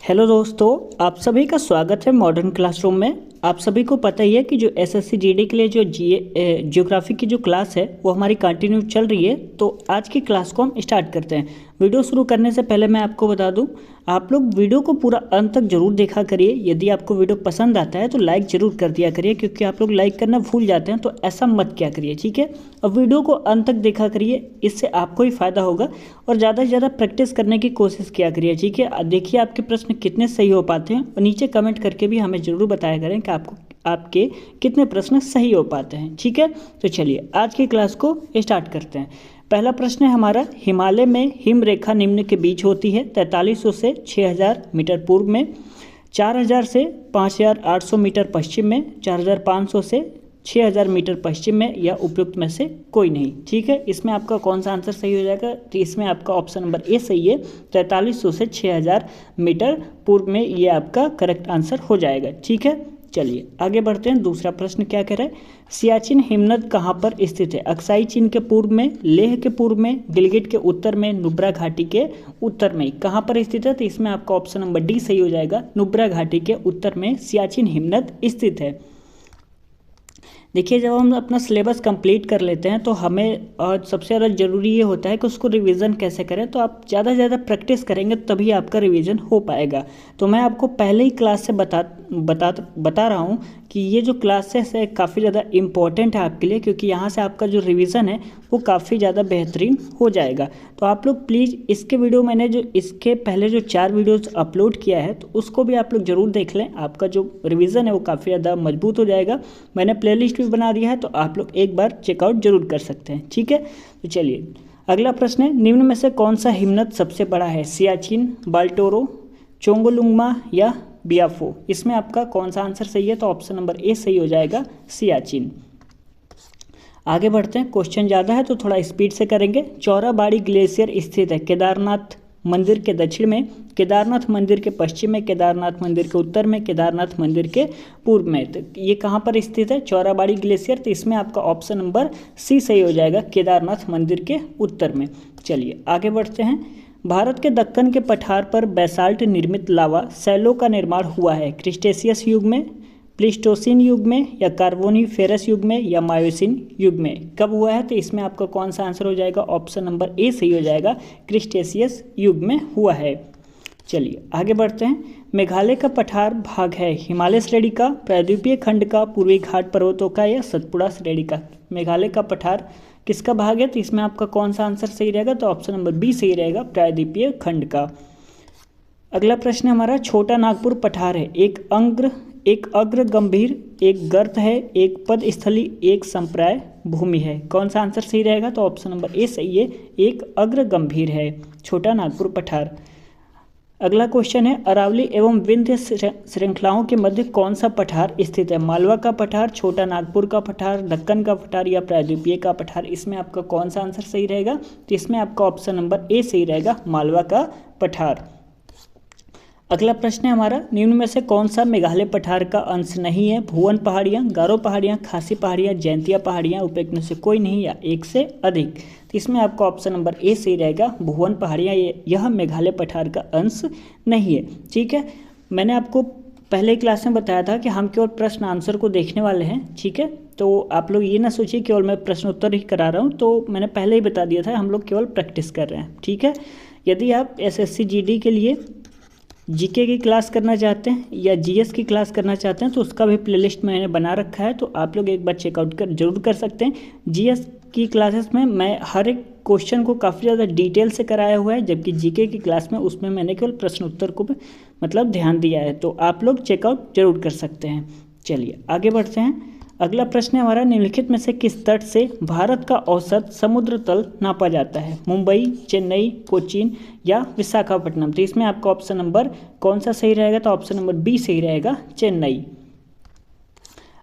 Hello दोस्तों, आप सभी का स्वागत है मॉडर्न क्लासरूम में। आप सभी को पता ही है कि जो एसएससी जीडी के लिए जो ज्योग्राफी की जो क्लास है वो हमारी कंटिन्यू चल रही है। तो आज की क्लास को हम स्टार्ट करते हैं। वीडियो शुरू करने से पहले मैं आपको बता दूं, आप लोग वीडियो को पूरा अंत तक जरूर देखा करिए। यदि आपको वीडियो पसंद आता है तो लाइक जरूर कर दिया करिए, क्योंकि आप लोग लाइक करना भूल जाते हैं, तो ऐसा मत किया करिए, ठीक है। और वीडियो को अंत तक देखा करिए, इससे आपको ही फ़ायदा होगा। और ज़्यादा से ज़्यादा प्रैक्टिस करने की कोशिश किया करिए, ठीक है। देखिए आपके प्रश्न कितने सही हो पाते हैं, और नीचे कमेंट करके भी हमें ज़रूर बताया करें कि आपके कितने प्रश्न सही हो पाते हैं, ठीक है। तो चलिए आज की क्लास को स्टार्ट करते हैं। पहला प्रश्न है हमारा, हिमालय में हिम रेखा निम्न के बीच होती है 4300 से 6000 मीटर पूर्व में, 4000 से 5800 मीटर पश्चिम में, 4500 से 6000 मीटर पश्चिम में, या उपयुक्त में से कोई नहीं, ठीक है। इसमें आपका कौन सा आंसर सही हो जाएगा? तो इसमें आपका ऑप्शन नंबर ए सही है। 4300 से 6000 मीटर पूर्व में ये आपका करेक्ट आंसर हो जाएगा, ठीक है। चलिए आगे बढ़ते हैं। दूसरा प्रश्न क्या कह रहा है, सियाचिन हिमनद कहाँ पर स्थित है? अक्साई चीन के पूर्व में, लेह के पूर्व में, गिलगिट के उत्तर में, नुब्रा घाटी के उत्तर में, कहाँ पर स्थित है? तो इसमें आपका ऑप्शन नंबर डी सही हो जाएगा। नुब्रा घाटी के उत्तर में सियाचिन हिमनद स्थित है। देखिए, जब हम अपना सिलेबस कंप्लीट कर लेते हैं तो हमें सबसे ज़्यादा ज़रूरी ये होता है कि उसको रिवीजन कैसे करें। तो आप ज़्यादा से ज़्यादा प्रैक्टिस करेंगे तभी आपका रिवीजन हो पाएगा। तो मैं आपको पहले ही क्लास से बता रहा हूँ कि ये जो क्लासेस है काफ़ी ज़्यादा इम्पॉर्टेंट है आपके लिए, क्योंकि यहाँ से आपका जो रिवीजन है वो काफ़ी ज़्यादा बेहतरीन हो जाएगा। तो आप लोग प्लीज़ इसके वीडियो, मैंने जो इसके पहले जो 4 वीडियोज़ अपलोड किया है तो उसको भी आप लोग ज़रूर देख लें। आपका जो रिवीजन है वो काफ़ी ज़्यादा मजबूत हो जाएगा। मैंने प्लेलिस्ट भी बना दिया है, तो आप लोग एक बार चेकआउट जरूर कर सकते हैं, ठीक है। तो चलिए अगला प्रश्न है, निम्न में से कौन सा हिमनद सबसे बड़ा है? सियाचिन, बाल्टोरो, चोंगोलुंगमा या बियाफो? इसमें आपका कौन सा आंसर सही है? तो ऑप्शन नंबर ए सही हो जाएगा, सियाचिन। आगे बढ़ते हैं। क्वेश्चन ज़्यादा है तो थोड़ा स्पीड से करेंगे। चौराबाड़ी ग्लेशियर स्थित है केदारनाथ मंदिर के दक्षिण में, केदारनाथ मंदिर के पश्चिम में, केदारनाथ मंदिर के उत्तर में, केदारनाथ मंदिर के पूर्व में। तो ये कहाँ पर स्थित है चौराबाड़ी ग्लेशियर? तो इसमें आपका ऑप्शन नंबर सी सही हो जाएगा, केदारनाथ मंदिर के उत्तर में। चलिए आगे बढ़ते हैं। भारत के दक्कन के पठार पर बैसाल्ट निर्मित लावा सैलो का निर्माण हुआ है क्रिस्टेशियस युग में, प्लीस्टोसिन युग में, या कार्बोनिफेरस युग में, या मायोसिन युग में? कब हुआ है? तो इसमें आपका कौन सा आंसर हो जाएगा? ऑप्शन नंबर ए सही हो जाएगा, क्रिस्टेशियस युग में हुआ है। चलिए आगे बढ़ते हैं। मेघालय का पठार भाग है हिमालय श्रेणी का, प्रायद्वीपीय खंड का, पूर्वी घाट पर्वतों का, या सतपुड़ा श्रेणी का? मेघालय का पठार किसका भाग है? तो इसमें आपका कौन सा आंसर सही रहेगा? तो ऑप्शन नंबर बी सही रहेगा, प्रायद्वीपीय खंड का। अगला प्रश्न हमारा, छोटा नागपुर पठार है, एक अग्र गंभीर, एक गर्त है, एक पदस्थली, एक संप्राय भूमि है? कौन सा आंसर सही रहेगा? तो ऑप्शन नंबर ए सही है, एक अग्र गंभीर है छोटा नागपुर पठार। अगला क्वेश्चन है, अरावली एवं विंध्य श्रृंखलाओं के मध्य कौन सा पठार स्थित है? मालवा का पठार, छोटा नागपुर का पठार, दक्कन का पठार, या प्रायद्वीपीय का पठार? इसमें आपका कौन सा आंसर सही रहेगा? तो इसमें आपका ऑप्शन नंबर ए सही रहेगा, मालवा का पठार। अगला प्रश्न है हमारा, निम्न में से कौन सा मेघालय पठार का अंश नहीं है? भुवन पहाड़ियाँ, गारो पहाड़ियाँ, खासी पहाड़ियाँ, जयंतिया पहाड़ियाँ, उपयुक्त में से कोई नहीं, या एक से अधिक? तो इसमें आपका ऑप्शन नंबर ए सही रहेगा, भुवन पहाड़ियाँ यह मेघालय पठार का अंश नहीं है, ठीक है। मैंने आपको पहले क्लास में बताया था कि हम केवल प्रश्न आंसर को देखने वाले हैं, ठीक है। तो आप लोग ये ना सोचिए केवल मैं प्रश्न उत्तर ही करा रहा हूँ, तो मैंने पहले ही बता दिया था हम लोग केवल प्रैक्टिस कर रहे हैं, ठीक है। यदि आप एसएससी जीडी के लिए जीके की क्लास करना चाहते हैं या जीएस की क्लास करना चाहते हैं तो उसका भी प्लेलिस्ट मैंने बना रखा है, तो आप लोग एक बार चेकआउट जरूर कर सकते हैं। जीएस की क्लासेस में मैं हर एक क्वेश्चन को काफ़ी ज़्यादा डिटेल से कराया हुआ है, जबकि जीके की क्लास में उसमें मैंने केवल प्रश्न उत्तर को मतलब ध्यान दिया है, तो आप लोग चेकआउट जरूर कर सकते हैं। चलिए आगे बढ़ते हैं। अगला प्रश्न है हमारा, निम्नलिखित में से किस तट से भारत का औसत समुद्र तल नापा जाता है? मुंबई, चेन्नई, कोचीन, या विशाखापट्टनम? तो इसमें आपका ऑप्शन नंबर कौन सा सही रहेगा? तो ऑप्शन नंबर बी सही रहेगा, चेन्नई।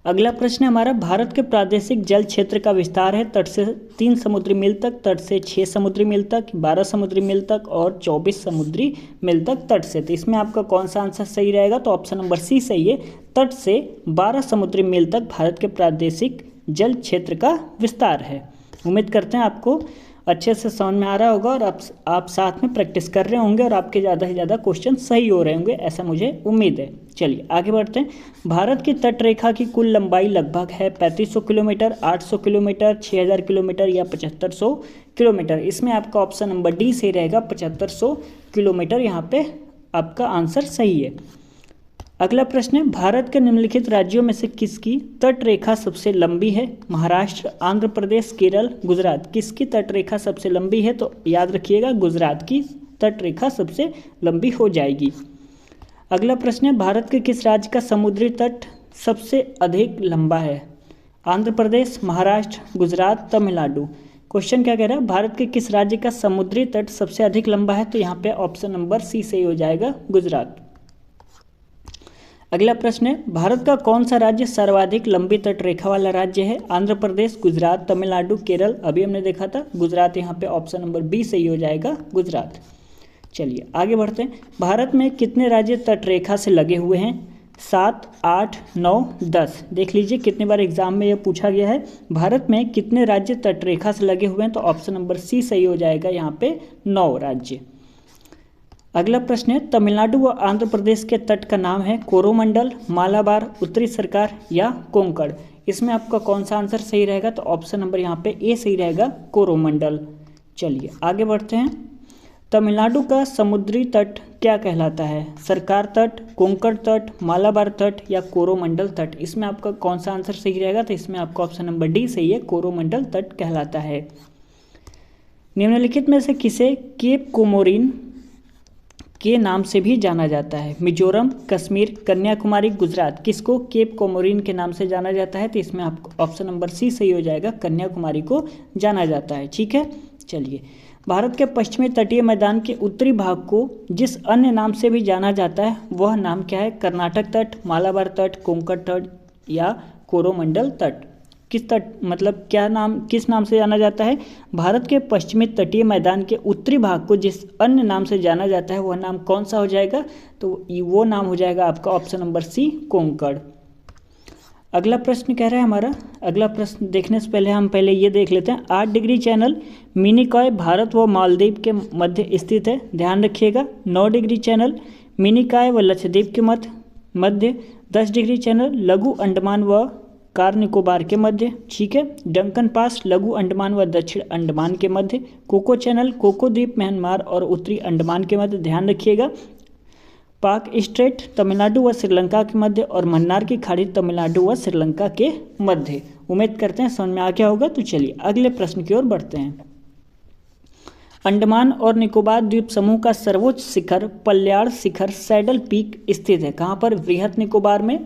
अगला प्रश्न है हमारा, भारत के प्रादेशिक जल क्षेत्र का विस्तार है तट से 3 समुद्री मील तक, तट से 6 समुद्री मील तक, 12 समुद्री मील तक, और 24 समुद्री मील तक तट से? तो इसमें आपका कौन सा आंसर सही रहेगा? तो ऑप्शन नंबर सी सही है, तट से 12 समुद्री मील तक भारत के प्रादेशिक जल क्षेत्र का विस्तार है। उम्मीद करते हैं आपको अच्छे से समझ में आ रहा होगा और आप साथ में प्रैक्टिस कर रहे होंगे और आपके ज़्यादा से ज़्यादा क्वेश्चन सही हो रहे होंगे, ऐसा मुझे उम्मीद है। चलिए आगे बढ़ते हैं। भारत की तट रेखा की कुल लंबाई लगभग है 3500 किलोमीटर, 800 किलोमीटर, 6000 किलोमीटर या 7500 किलोमीटर। इसमें आपका ऑप्शन नंबर डी सही रहेगा, 7500 किलोमीटर यहाँ पे आपका आंसर सही है। अगला प्रश्न है, भारत के निम्नलिखित राज्यों में से किसकी तट रेखा सबसे लंबी है? महाराष्ट्र, आंध्र प्रदेश, केरल, गुजरात। किसकी तट रेखा सबसे लंबी है? तो याद रखिएगा गुजरात की तट रेखा सबसे लंबी हो जाएगी। अगला प्रश्न है, भारत के किस राज्य का समुद्री तट सबसे अधिक लंबा है? आंध्र प्रदेश, महाराष्ट्र, गुजरात, तमिलनाडु। क्वेश्चन क्या कह रहा है? भारत के किस राज्य का समुद्री तट सबसे अधिक लंबा है? तो यहाँ पे ऑप्शन नंबर सी सही हो जाएगा, गुजरात। अगला प्रश्न है, भारत का कौन सा राज्य सर्वाधिक लंबी तट रेखा वाला राज्य है? आंध्र प्रदेश, गुजरात, तमिलनाडु, केरल। अभी हमने देखा था गुजरात, यहाँ पे ऑप्शन नंबर बी सही हो जाएगा, गुजरात। चलिए आगे बढ़ते हैं। भारत में कितने राज्य तट रेखा से लगे हुए हैं? 7, 8, 9, 10। देख लीजिए कितने बार एग्जाम में यह पूछा गया है, भारत में कितने राज्य तट रेखा से लगे हुए हैं? तो ऑप्शन नंबर सी सही हो जाएगा, यहाँ पे 9 राज्य। अगला प्रश्न है, तमिलनाडु व आंध्र प्रदेश के तट का नाम है कोरोमंडल, मालाबार, उत्तरी सरकार या कोंकण। इसमें आपका कौन सा आंसर सही रहेगा? तो ऑप्शन नंबर यहाँ पे ए सही रहेगा, कोरोमंडल। चलिए आगे बढ़ते हैं। तमिलनाडु का समुद्री तट क्या कहलाता है? सरकार तट, कोंकण तट, मालाबार तट या कोरोमंडल तट। इसमें आपका कौन सा आंसर सही रहेगा? तो इसमें आपका ऑप्शन नंबर डी सही है, कोरोमंडल तट कहलाता है। निम्नलिखित में से किसे केप कोमोरिन के नाम से भी जाना जाता है? मिजोरम, कश्मीर, कन्याकुमारी, गुजरात। किसको केप कोमोरिन के नाम से जाना जाता है? तो इसमें आपको ऑप्शन नंबर सी सही हो जाएगा, कन्याकुमारी को जाना जाता है। ठीक है, चलिए। भारत के पश्चिमी तटीय मैदान के उत्तरी भाग को जिस अन्य नाम से भी जाना जाता है वह नाम क्या है? कर्नाटक तट, मालाबार तट, कोंकण तट या कोरोमंडल तट। किस तट मतलब क्या नाम, किस नाम से जाना जाता है? भारत के पश्चिमी तटीय मैदान के उत्तरी भाग को जिस अन्य नाम से जाना जाता है वह नाम कौन सा हो जाएगा? तो वो नाम हो जाएगा आपका ऑप्शन नंबर सी, कोंकण। अगला प्रश्न कह रहा है हमारा, अगला प्रश्न देखने से पहले हम ये देख लेते हैं। 8 डिग्री चैनल मिनिकॉय भारत व मालदीव के मध्य स्थित है, ध्यान रखिएगा। 9 डिग्री चैनल मिनिकॉय व लक्षद्वीप के मध्य। 10 डिग्री चैनल लघु अंडमान व कार निकोबार के मध्य। ठीक है। डंकन पास लघु अंडमान व दक्षिण अंडमान के मध्य। कोको चैनल कोको द्वीप म्यांमार और उत्तरी अंडमान के मध्य, ध्यान रखिएगा। पाक स्ट्रेट तमिलनाडु व श्रीलंका के मध्य और मन्नार की खाड़ी तमिलनाडु व श्रीलंका के मध्य। उम्मीद करते हैं समझ में आ गया होगा। तो चलिए अगले प्रश्न की ओर बढ़ते हैं। अंडमान और निकोबार द्वीप समूह का सर्वोच्च शिखर पल्याड़ शिखर सैडल पीक स्थित है कहाँ पर? बृहद निकोबार में,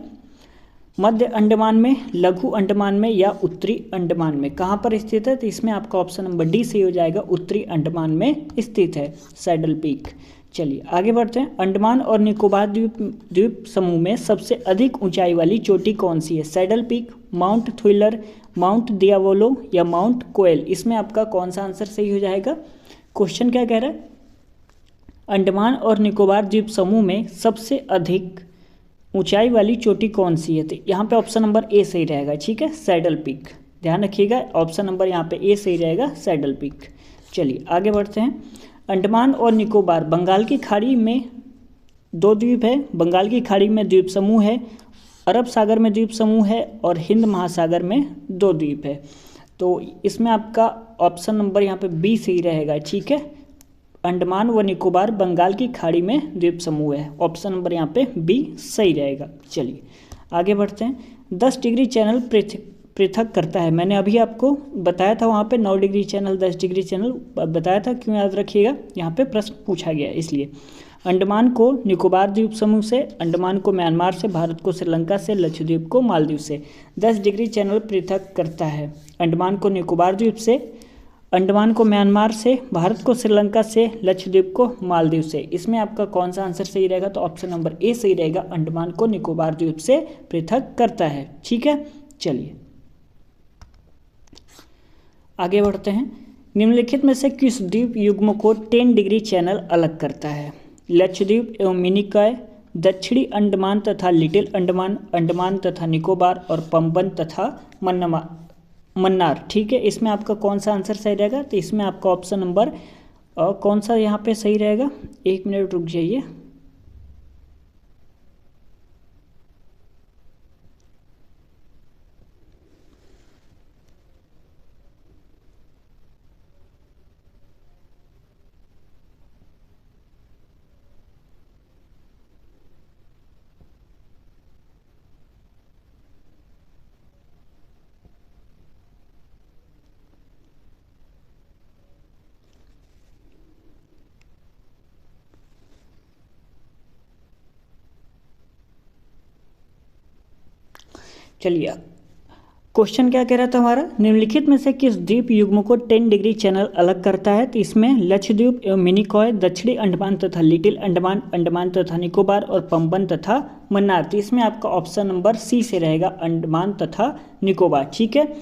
मध्य अंडमान में, लघु अंडमान में या उत्तरी अंडमान में, कहाँ पर स्थित है? तो इसमें आपका ऑप्शन नंबर डी सही हो जाएगा, उत्तरी अंडमान में स्थित है सैडल पीक। चलिए आगे बढ़ते हैं। अंडमान और निकोबार द्वीप समूह में सबसे अधिक ऊंचाई वाली चोटी कौन सी है? Saddle Peak, Mount Thuillier, Mount Diavolo या माउंट कोयल। इसमें आपका कौन सा आंसर सही हो जाएगा? क्वेश्चन क्या कह रहा है? अंडमान और निकोबार द्वीप समूह में सबसे अधिक ऊंचाई वाली चोटी कौन सी है? तो यहाँ पे ऑप्शन नंबर ए सही रहेगा। ठीक है, सैडल पीक, ध्यान रखिएगा। ऑप्शन नंबर यहाँ पे ए सही रहेगा, सैडल पीक। चलिए आगे बढ़ते हैं। अंडमान और निकोबार बंगाल की खाड़ी में 2 द्वीप है, बंगाल की खाड़ी में द्वीप समूह है, अरब सागर में द्वीप समूह है और हिंद महासागर में 2 द्वीप है। तो इसमें आपका ऑप्शन नंबर यहाँ पे बी सही रहेगा। ठीक है, अंडमान व निकोबार बंगाल की खाड़ी में द्वीप समूह है, ऑप्शन नंबर यहाँ पे बी सही रहेगा। चलिए आगे बढ़ते हैं। 10 डिग्री चैनल पृथक करता है, मैंने अभी आपको बताया था वहाँ पे 9 डिग्री चैनल 10 डिग्री चैनल बताया था, क्यों याद रखिएगा, यहाँ पे प्रश्न पूछा गया है इसलिए। अंडमान को निकोबार द्वीप समूह से, अंडमान को म्यांमार से, भारत को श्रीलंका से, लक्षद्वीप को मालदीव से 10 डिग्री चैनल पृथक करता है। अंडमान को निकोबार द्वीप से, अंडमान को म्यांमार से, भारत को श्रीलंका से, लक्षद्वीप को मालदीव से। इसमें आपका कौन सा आंसर सही रहेगा? तो ऑप्शन नंबर ए सही रहेगा, अंडमान को निकोबार द्वीप से पृथक करता है। ठीक है, चलिए आगे बढ़ते हैं। निम्नलिखित में से किस द्वीप युग्म को 10 डिग्री चैनल अलग करता है? लक्षद्वीप एवं मिनिकॉय, दक्षिणी अंडमान तथा लिटिल अंडमान, अंडमान तथा निकोबार और पंबन तथा मन्नार। ठीक है, इसमें आपका कौन सा आंसर सही रहेगा? तो इसमें आपका ऑप्शन नंबर कौन सा यहाँ पे सही रहेगा? 1 मिनट रुक जाइए। चलिए, क्वेश्चन क्या कह रहा था हमारा? निम्नलिखित में से किस द्वीप युग्म को 10 डिग्री चैनल अलग करता है? तो इसमें लक्षद्वीप एवं मिनिकॉय, दक्षिणी अंडमान तथा लिटिल अंडमान, अंडमान तथा निकोबार और पंबन तथा मन्नार। तो इसमें आपका ऑप्शन नंबर सी से रहेगा, अंडमान तथा निकोबार। ठीक है,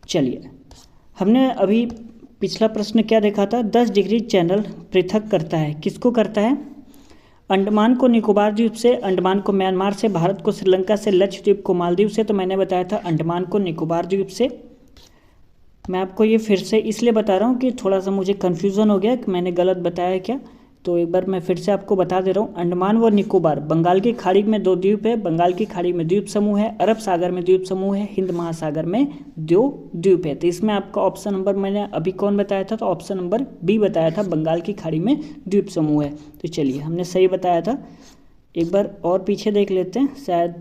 चलिए, हमने अभी पिछला प्रश्न क्या देखा था? 10 डिग्री चैनल पृथक करता है, किसको करता है? अंडमान को निकोबार द्वीप से, अंडमान को म्यांमार से, भारत को श्रीलंका से, लक्षद्वीप को मालदीव से। तो मैंने बताया था अंडमान को निकोबार द्वीप से। मैं आपको ये फिर से इसलिए बता रहा हूँ कि थोड़ा सा मुझे कन्फ्यूज़न हो गया कि मैंने गलत बताया क्या। तो एक बार मैं फिर से आपको बता दे रहा हूँ, अंडमान व निकोबार बंगाल की खाड़ी में 2 द्वीप है, बंगाल की खाड़ी में द्वीप समूह है, अरब सागर में द्वीप समूह है, हिंद महासागर में 2 द्वीप है। तो इसमें आपका ऑप्शन नंबर मैंने अभी कौन बताया था? तो ऑप्शन नंबर बी बताया था, बंगाल की खाड़ी में द्वीप समूह है। तो चलिए, हमने सही बताया था। एक बार और पीछे देख लेते हैं, शायद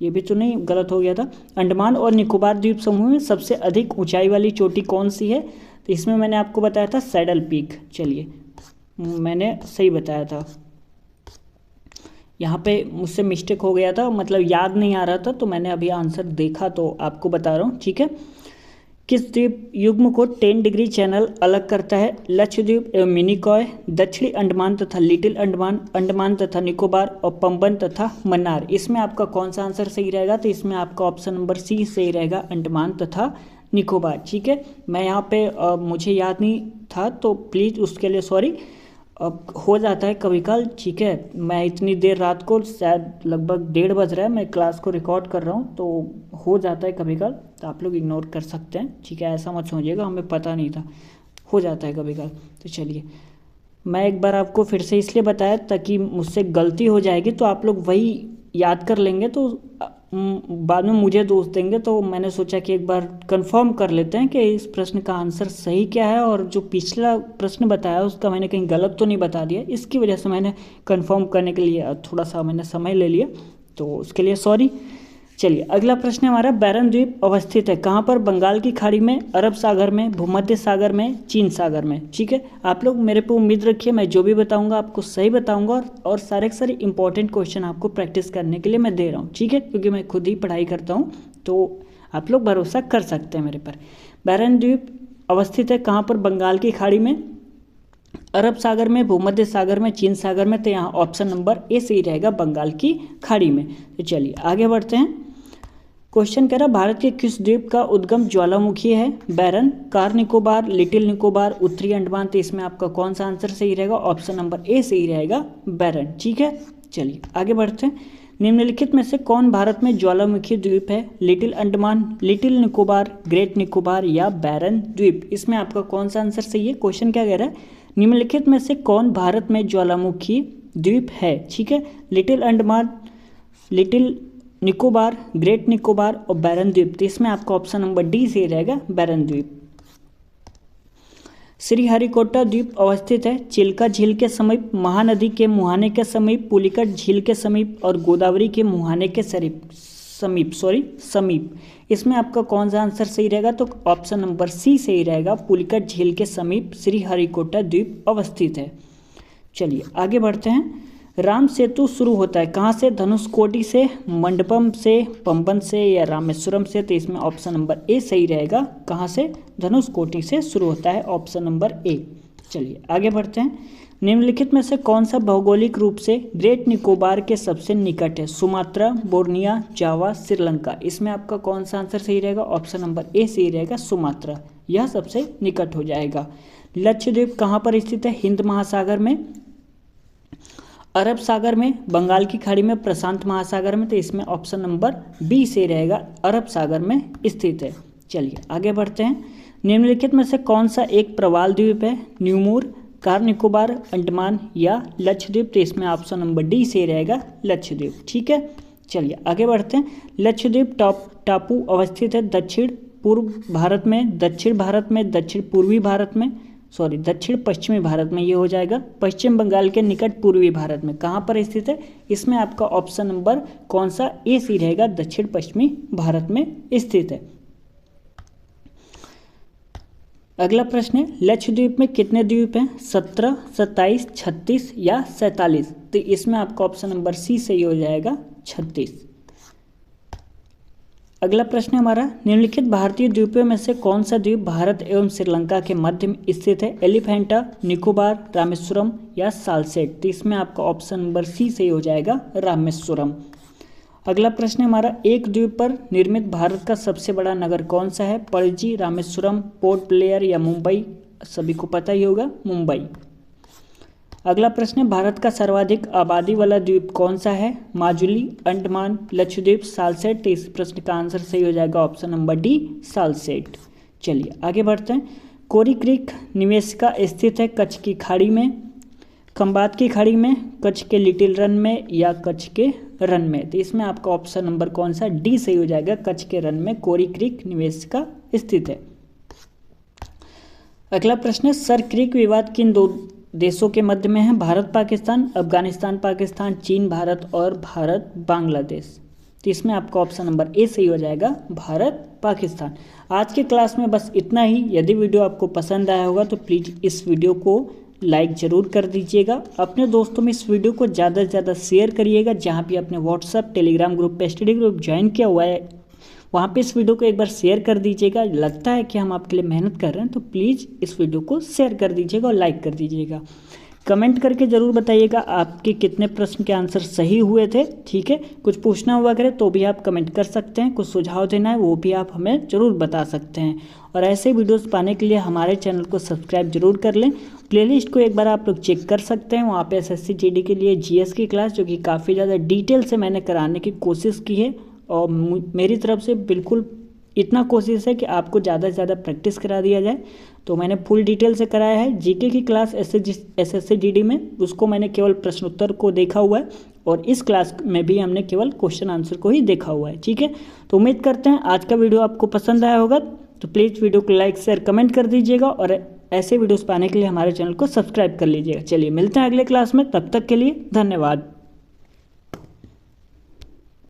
ये भी तो नहीं गलत हो गया था। अंडमान और निकोबार द्वीप समूह में सबसे अधिक ऊंचाई वाली चोटी कौन सी है? तो इसमें मैंने आपको बताया था सैडल पीक। चलिए, मैंने सही बताया था। यहाँ पे मुझसे मिस्टेक हो गया था, मतलब याद नहीं आ रहा था, तो मैंने अभी आंसर देखा तो आपको बता रहा हूँ। ठीक है, किस द्वीप युग्म को 10 डिग्री चैनल अलग करता है? लक्षद्वीप एवं मिनिकॉय, दक्षिणी अंडमान तथा लिटिल अंडमान, अंडमान तथा निकोबार और पंबन तथा मन्नार। इसमें आपका कौन सा आंसर सही रहेगा? तो इसमें आपका ऑप्शन नंबर सी सही रहेगा, अंडमान तथा निकोबार। ठीक है, मैं यहाँ पे मुझे याद नहीं था, तो प्लीज़ उसके लिए सॉरी। अब हो जाता है कभी कल। ठीक है, मैं इतनी देर रात को, शायद लगभग 1:30 बज रहा है, मैं क्लास को रिकॉर्ड कर रहा हूँ, तो हो जाता है कभी कल, तो आप लोग इग्नोर कर सकते हैं। ठीक है, ऐसा मत सोचिएगा हमें पता नहीं था, हो जाता है कभी कल। तो चलिए, मैं एक बार आपको फिर से इसलिए बताया ताकि मुझसे गलती हो जाएगी तो आप लोग वही याद कर लेंगे, तो बाद में मुझे दोष देंगे। तो मैंने सोचा कि एक बार कंफर्म कर लेते हैं कि इस प्रश्न का आंसर सही क्या है, और जो पिछला प्रश्न बताया उसका मैंने कहीं गलत तो नहीं बता दिया। इसकी वजह से मैंने कंफर्म करने के लिए थोड़ा सा मैंने समय ले लिया, तो उसके लिए सॉरी। चलिए, अगला प्रश्न हमारा, बैरन द्वीप अवस्थित है कहाँ पर? बंगाल की खाड़ी में, अरब सागर में, भूमध्य सागर में, चीन सागर में। ठीक है, आप लोग मेरे पे उम्मीद रखिए, मैं जो भी बताऊंगा आपको सही बताऊंगा, और सारे के सारे इंपॉर्टेंट क्वेश्चन आपको प्रैक्टिस करने के लिए मैं दे रहा हूँ। ठीक है, क्योंकि मैं खुद ही पढ़ाई करता हूँ, तो आप लोग भरोसा कर सकते हैं मेरे पर। बैरन द्वीप अवस्थित है कहाँ पर? बंगाल की खाड़ी में, अरब सागर में, भूमध्य सागर में, चीन सागर में। तो यहाँ ऑप्शन नंबर ए सही रहेगा, बंगाल की खाड़ी में। तो चलिए आगे बढ़ते हैं। क्वेश्चन कह रहा, भारत के किस द्वीप का उद्गम ज्वालामुखी है? बैरन, कार निकोबार, लिटिल निकोबार, उत्तरी अंडमान। तो इसमें आपका कौन सा आंसर सही रहेगा? ऑप्शन नंबर ए सही रहेगा, बैरन। ठीक है, चलिए आगे बढ़ते हैं। निम्नलिखित में से कौन भारत में ज्वालामुखी द्वीप है? Little Andaman, little Nicobar, great Nicobar या बैरन द्वीप। इसमें आपका कौन सा आंसर सही है? क्वेश्चन क्या कह रहा है, निम्नलिखित में से कौन भारत में ज्वालामुखी द्वीप है? ठीक है, little Andaman, little Nicobar, great Nicobar और बैरन द्वीप। तो इसमें आपका ऑप्शन नंबर डी सही रहेगा, बैरन द्वीप। श्रीहरिकोटा द्वीप अवस्थित है चिल्का झील के समीप, महानदी के मुहाने के समीप, पुलिकट झील के समीप और गोदावरी के मुहाने के समीप। इसमें आपका कौन सा आंसर सही रहेगा? तो ऑप्शन नंबर सी सही रहेगा, पुलिकट झील के समीप श्रीहरिकोटा द्वीप अवस्थित है। चलिए आगे बढ़ते हैं। राम सेतु शुरू होता है कहाँ से? धनुषकोटी से, मंडपम से, पंबन से या रामेश्वरम से। तो इसमें ऑप्शन नंबर ए सही रहेगा, कहाँ से? धनुषकोटी से शुरू होता है, ऑप्शन नंबर ए। चलिए आगे बढ़ते हैं। निम्नलिखित में से कौन सा भौगोलिक रूप से ग्रेट निकोबार के सबसे निकट है? सुमात्रा, बोर्निया, जावा, श्रीलंका। इसमें आपका कौन सा आंसर सही रहेगा? ऑप्शन नंबर ए सही रहेगा, सुमात्रा, यह सबसे निकट हो जाएगा। लक्षद्वीप कहाँ पर स्थित है? हिंद महासागर में, अरब सागर में, बंगाल की खाड़ी में, प्रशांत महासागर में। तो इसमें ऑप्शन नंबर बी से रहेगा, अरब सागर में स्थित है। चलिए आगे बढ़ते हैं। निम्नलिखित में से कौन सा एक प्रवाल द्वीप है? न्यूमोर, कार निकोबार, अंडमान या लक्षद्वीप। तो इसमें ऑप्शन नंबर डी सही रहेगा, लक्षद्वीप। ठीक है, चलिए आगे बढ़ते हैं। लक्षद्वीप टापू अवस्थित है दक्षिण पूर्व भारत में, दक्षिण भारत में, दक्षिण पूर्वी भारत में, दक्षिण पश्चिमी भारत में ये हो जाएगा, पश्चिम बंगाल के निकट पूर्वी भारत में। कहाँ पर स्थित है? इसमें आपका ऑप्शन नंबर कौन सा ए सी रहेगा, दक्षिण पश्चिमी भारत में स्थित है। अगला प्रश्न है, लक्षद्वीप में कितने द्वीप हैं? 17, 27, 36 या 47। तो इसमें आपका ऑप्शन नंबर सी सही हो जाएगा, 36। अगला प्रश्न हमारा, निम्नलिखित भारतीय द्वीपों में से कौन सा द्वीप भारत एवं श्रीलंका के मध्य में स्थित है? एलिफेंटा, निकोबार, रामेश्वरम या सालसेट। तो इसमें आपका ऑप्शन नंबर सी सही हो जाएगा, रामेश्वरम। अगला प्रश्न हमारा, एक द्वीप पर निर्मित भारत का सबसे बड़ा नगर कौन सा है? पणजी, रामेश्वरम, पोर्ट ब्लेयर या मुंबई। सभी को पता ही होगा, मुंबई। अगला प्रश्न है, भारत का सर्वाधिक आबादी वाला द्वीप कौन सा है? माजुली, अंडमान, लक्षद्वीप, सालसेट। इस प्रश्न का आंसर सही हो जाएगा ऑप्शन नंबर डी, सालसेट। चलिए आगे बढ़ते हैं। कोरी क्रीक निवेशिका स्थित है कच्छ की खाड़ी में, खंबात की खाड़ी में, कच्छ के लिटिल रन में या कच्छ के रन में। तो इसमें आपका ऑप्शन नंबर कौन सा? डी सही हो जाएगा, कच्छ के रन में कोरी क्रीक निवेशिका स्थित है। अगला प्रश्न है, सर क्रीक विवाद किन दो देशों के मध्य में है? भारत पाकिस्तान, अफगानिस्तान पाकिस्तान, चीन भारत और भारत बांग्लादेश। तो इसमें आपका ऑप्शन नंबर ए सही हो जाएगा, भारत पाकिस्तान। आज के क्लास में बस इतना ही। यदि वीडियो आपको पसंद आया होगा तो प्लीज़ इस वीडियो को लाइक ज़रूर कर दीजिएगा। अपने दोस्तों में इस वीडियो को ज़्यादा से ज़्यादा शेयर करिएगा। जहाँ भी आपने व्हाट्सएप, टेलीग्राम ग्रुप पे स्टडी ग्रुप ज्वाइन किया हुआ है, वहाँ पे इस वीडियो को एक बार शेयर कर दीजिएगा। लगता है कि हम आपके लिए मेहनत कर रहे हैं तो प्लीज़ इस वीडियो को शेयर कर दीजिएगा और लाइक कर दीजिएगा। कमेंट करके ज़रूर बताइएगा आपके कितने प्रश्न के आंसर सही हुए थे। ठीक है, कुछ पूछना हुआ करे तो भी आप कमेंट कर सकते हैं, कुछ सुझाव देना है वो भी आप हमें ज़रूर बता सकते हैं। और ऐसे वीडियोस पाने के लिए हमारे चैनल को सब्सक्राइब जरूर कर लें। प्लेलिस्ट को एक बार आप लोग चेक कर सकते हैं, वहाँ पे SSC GD के लिए GS की क्लास जो कि काफ़ी ज़्यादा डिटेल से मैंने कराने की कोशिश की है और मेरी तरफ से बिल्कुल इतना कोशिश है कि आपको ज़्यादा से ज़्यादा प्रैक्टिस करा दिया जाए। तो मैंने फुल डिटेल से कराया है। जीके की क्लास SSC GD में उसको मैंने केवल प्रश्न उत्तर को देखा हुआ है और इस क्लास में भी हमने केवल क्वेश्चन आंसर को ही देखा हुआ है। ठीक है, तो उम्मीद करते हैं आज का वीडियो आपको पसंद आया होगा। तो प्लीज़ वीडियो को लाइक शेयर कमेंट कर दीजिएगा और ऐसे वीडियोस पाने के लिए हमारे चैनल को सब्सक्राइब कर लीजिएगा। चलिए मिलते हैं अगले क्लास में, तब तक के लिए धन्यवाद।